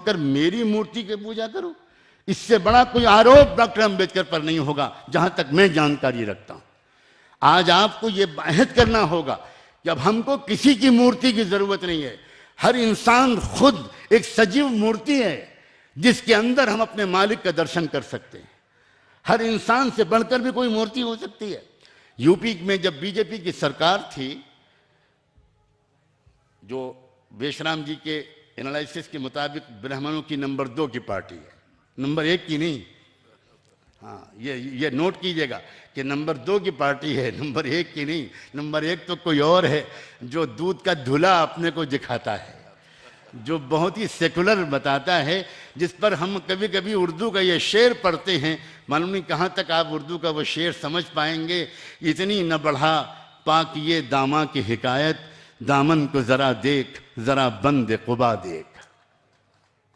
कर मेरी मूर्ति की पूजा करो। इससे बड़ा कोई आरोप डॉक्टर अंबेडकर पर नहीं होगा जहां तक मैं जानकारी रखता हूं। आज आपको यह अहद करना होगा कि अब हमको किसी की मूर्ति की जरूरत नहीं है। हर इंसान खुद एक सजीव मूर्ति है जिसके अंदर हम अपने मालिक का दर्शन कर सकते हैं। हर इंसान से बढ़कर भी कोई मूर्ति हो सकती है। यूपी में जब बीजेपी की सरकार थी, जो बेशराम जी के एनालिसिस के मुताबिक ब्राह्मणों की नंबर 2 की पार्टी है, नंबर 1 की नहीं। हाँ, ये नोट कीजिएगा कि नंबर 2 की पार्टी है, नंबर 1 की नहीं। नंबर 1 तो कोई और है जो दूध का धुला अपने को दिखाता है, जो बहुत ही सेकुलर बताता है, जिस पर हम कभी कभी उर्दू का ये शेर पढ़ते हैं। मालूम नहीं कहाँ तक आप उर्दू का वो शेर समझ पाएंगे। इतनी न बढ़ा पाक ये दामा की हिकायत, दामन को जरा देख जरा बंद कुबा देख।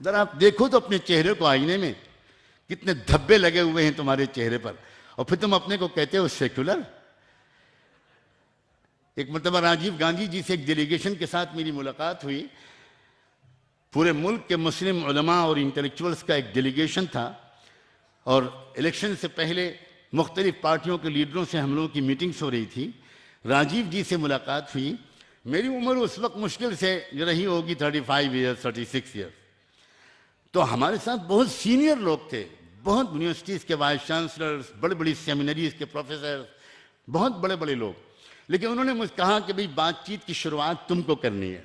जरा आप देखो तो अपने चेहरे को आईने में, कितने धब्बे लगे हुए हैं तुम्हारे चेहरे पर, और फिर तुम अपने को कहते हो सेकुलर। एक मरतबा राजीव गांधी जी से एक डेलीगेशन के साथ मेरी मुलाकात हुई। पूरे मुल्क के मुस्लिम उलमा और इंटेलेक्चुअल्स का एक डेलीगेशन था, और इलेक्शन से पहले मुख्तलिफ पार्टियों के लीडरों से हम लोगों की मीटिंग्स हो रही थी। राजीव जी से मुलाकात हुई। मेरी उम्र उस वक्त मुश्किल से रही होगी 35 ईयर्स 36 ईयर्स। तो हमारे साथ बहुत सीनियर लोग थे, बहुत यूनिवर्सिटीज़ के वाइस चांसलर्स, बड़ी बड़ी सेमिनरीज के प्रोफेसर, बहुत बड़े बड़े लोग। लेकिन उन्होंने मुझे कहा कि भाई बातचीत की शुरुआत तुमको करनी है।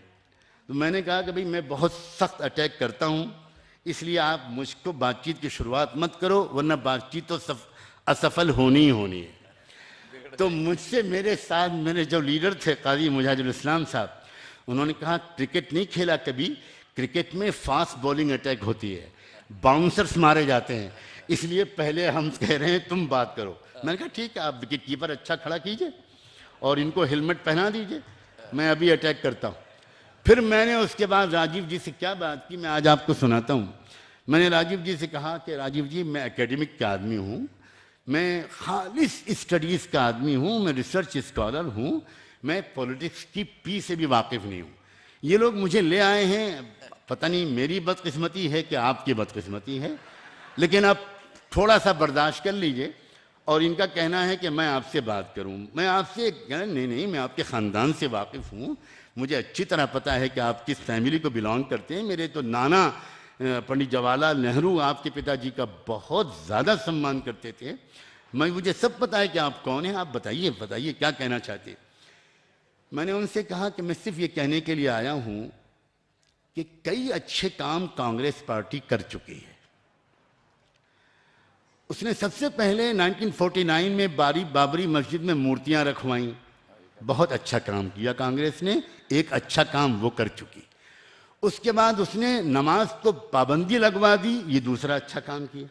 तो मैंने कहा कि भाई मैं बहुत सख्त अटैक करता हूँ, इसलिए आप मुझको बातचीत की शुरुआत मत करो, वरना बातचीत तो असफल होनी ही होनी है। तो मुझसे मेरे साथ मेरे जो लीडर थे काजी मुजाहिदुल इस्लाम साहब, उन्होंने कहा क्रिकेट नहीं खेला कभी, क्रिकेट में फास्ट बॉलिंग अटैक होती है, बाउंसर्स मारे जाते हैं, इसलिए पहले हम कह रहे हैं तुम बात करो। मैंने कहा ठीक है, आप विकेट कीपर अच्छा खड़ा कीजिए और इनको हेलमेट पहना दीजिए, मैं अभी अटैक करता हूँ। फिर मैंने उसके बाद राजीव जी से क्या बात की, मैं आज आपको सुनाता हूँ। मैंने राजीव जी से कहा कि राजीव जी, मैं एकेडमिक का आदमी हूँ, मैं खालिस स्टडीज़ का आदमी हूँ, मैं रिसर्च स्कॉलर हूँ, मैं पॉलिटिक्स की पी से भी वाकिफ़ नहीं हूँ। ये लोग मुझे ले आए हैं, पता नहीं मेरी बदकिस्मती है कि आपकी बदकिस्मती है, लेकिन आप थोड़ा सा बर्दाश्त कर लीजिए। और इनका कहना है कि मैं आपसे बात करूं। मैं आपसे नहीं, मैं आपके ख़ानदान से वाकिफ़ हूं, मुझे अच्छी तरह पता है कि आप किस फैमिली को बिलोंग करते हैं। मेरे तो नाना पंडित जवाहरलाल नेहरू आपके पिताजी का बहुत ज़्यादा सम्मान करते थे। मुझे सब पता है कि आप कौन हैं, आप बताइए क्या कहना चाहते। मैंने उनसे कहा कि मैं सिर्फ ये कहने के लिए आया हूँ कि कई अच्छे काम कांग्रेस पार्टी कर चुकी है। उसने सबसे पहले 1949 में बाबरी मस्जिद में मूर्तियां रखवाईं, बहुत अच्छा काम किया कांग्रेस ने, एक अच्छा काम वो कर चुकी। उसके बाद उसने नमाज को पाबंदी लगवा दी, ये दूसरा अच्छा काम किया।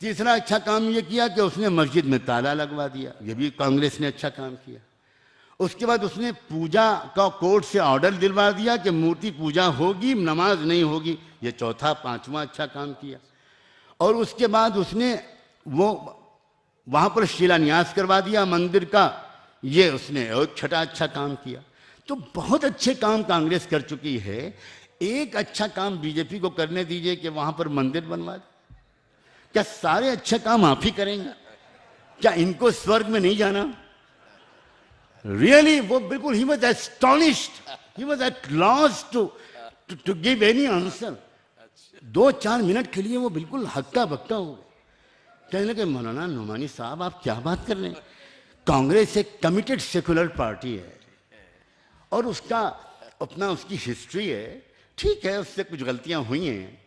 तीसरा अच्छा काम ये किया कि उसने मस्जिद में ताला लगवा दिया, ये भी कांग्रेस ने अच्छा काम किया। उसके बाद उसने पूजा का कोर्ट से ऑर्डर दिलवा दिया कि मूर्ति पूजा होगी, नमाज नहीं होगी, ये चौथा पांचवा अच्छा काम किया। और उसके बाद उसने वो वहाँ पर शिलान्यास करवा दिया मंदिर का, ये उसने एक छठा अच्छा काम किया। तो बहुत अच्छे काम कांग्रेस कर चुकी है। एक अच्छा काम बीजेपी को करने दीजिए कि वहाँ पर मंदिर बनवा दे। क्या सारे अच्छे काम आप ही करेंगे? क्या इनको स्वर्ग में नहीं जाना? रियली वो बिल्कुल ही was astonished, he was at loss to give any answer. 2-4 minute के लिए वो बिल्कुल हक्का बक्का हो गए। कहने लगे मौलाना नुमानी साहब आप क्या बात कर रहे हैं, कांग्रेस एक कमिटेड सेकुलर पार्टी है और उसका अपना उसकी हिस्ट्री है, ठीक है उससे कुछ गलतियां हुई हैं,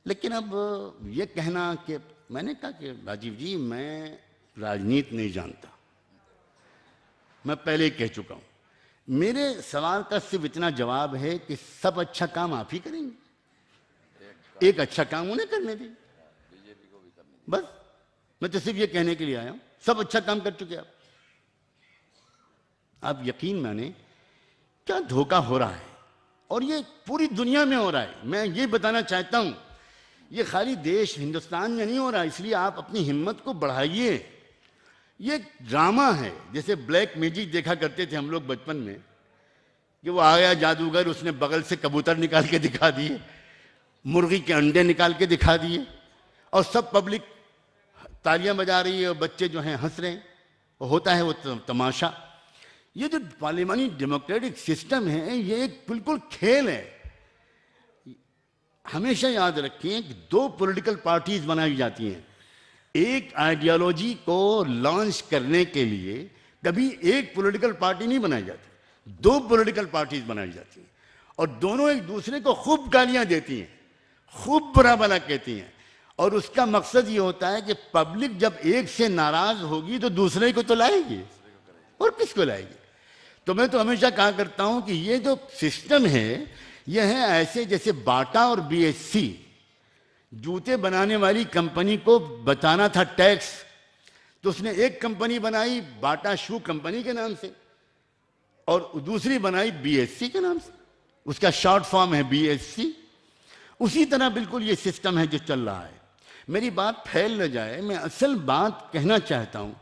लेकिन अब ये कहना कि मैंने कहा कि राजीव जी मैं राजनीति नहीं जानता, मैं पहले ही कह चुका हूं, मेरे सवाल का सिर्फ इतना जवाब है कि सब अच्छा काम आप ही करेंगे, एक अच्छा काम उन्हें करने दें, बस। मैं तो सिर्फ ये कहने के लिए आया हूं, सब अच्छा काम कर चुके आप यकीन माने क्या धोखा हो रहा है, और ये पूरी दुनिया में हो रहा है। मैं ये बताना चाहता हूं ये खाली देश हिंदुस्तान में नहीं हो रहा, इसलिए आप अपनी हिम्मत को बढ़ाइए। ये ड्रामा है, जैसे ब्लैक मैजिक देखा करते थे हम लोग बचपन में, कि वो आया जादूगर, उसने बगल से कबूतर निकाल के दिखा दिए, मुर्गी के अंडे निकाल के दिखा दिए, और सब पब्लिक तालियां बजा रही है और बच्चे जो हैं हंस रहे हैं। होता है वो तमाशा। ये जो पार्लियामानी डेमोक्रेटिक सिस्टम है, ये एक बिल्कुल खेल है। हमेशा याद रखिए कि दो पॉलिटिकल पार्टीज बनाई जाती हैं। एक आइडियोलॉजी को लॉन्च करने के लिए कभी एक पॉलिटिकल पार्टी नहीं बनाई जाती, दो पॉलिटिकल पार्टीज बनाई जाती हैं, और दोनों एक दूसरे को खूब गालियां देती हैं, खूब बुरा भला कहती हैं, और उसका मकसद ये होता है कि पब्लिक जब एक से नाराज होगी तो दूसरे को तो लाएगी, और किसको लाएगी। तो मैं तो हमेशा कहा करता हूं कि ये जो सिस्टम है, यह है ऐसे जैसे बाटा और बीएससी, जूते बनाने वाली कंपनी को बताना था टैक्स, तो उसने एक कंपनी बनाई बाटा शू कंपनी के नाम से, और दूसरी बनाई बीएससी के नाम से, उसका शॉर्ट फॉर्म है बीएससी। उसी तरह बिल्कुल ये सिस्टम है जो चल रहा है। मेरी बात फैल न जाए, मैं असल बात कहना चाहता हूं।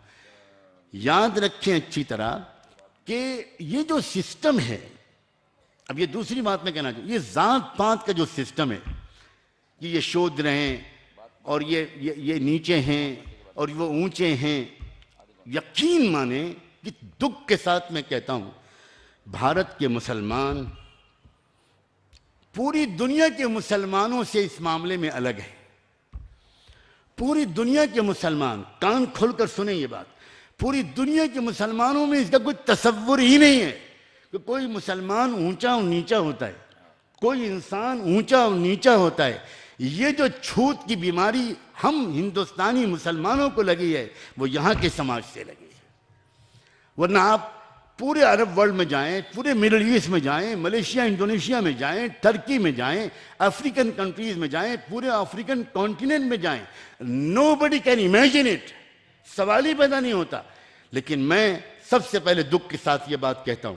याद रखें अच्छी तरह कि ये जो सिस्टम है, अब ये दूसरी बात मैं कहना चाहूँ, ये जात पात का जो सिस्टम है कि ये शूद्र हैं और ये नीचे हैं और वो ऊंचे हैं, यकीन माने कि दुख के साथ मैं कहता हूं, भारत के मुसलमान पूरी दुनिया के मुसलमानों से इस मामले में अलग है। पूरी दुनिया के मुसलमान, कान खोलकर सुने ये बात, पूरी दुनिया के मुसलमानों में इसका कोई तसव्वुर ही नहीं है कि कोई मुसलमान ऊंचा और नीचा होता है, कोई इंसान ऊंचा और नीचा होता है। ये जो छूत की बीमारी हम हिंदुस्तानी मुसलमानों को लगी है, वो यहाँ के समाज से लगी है। वरना आप पूरे अरब वर्ल्ड में जाएं, पूरे मिडिल ईस्ट में जाएं, मलेशिया इंडोनेशिया में जाएं, टर्की में जाएं, अफ्रीकन कंट्रीज में जाएं, पूरे अफ्रीकन कॉन्टिनेंट में जाएं, नोबडी कैन इमेजिन इट, सवाल ही पैदा नहीं होता। लेकिन मैं सबसे पहले दुख के साथ ये बात कहता हूं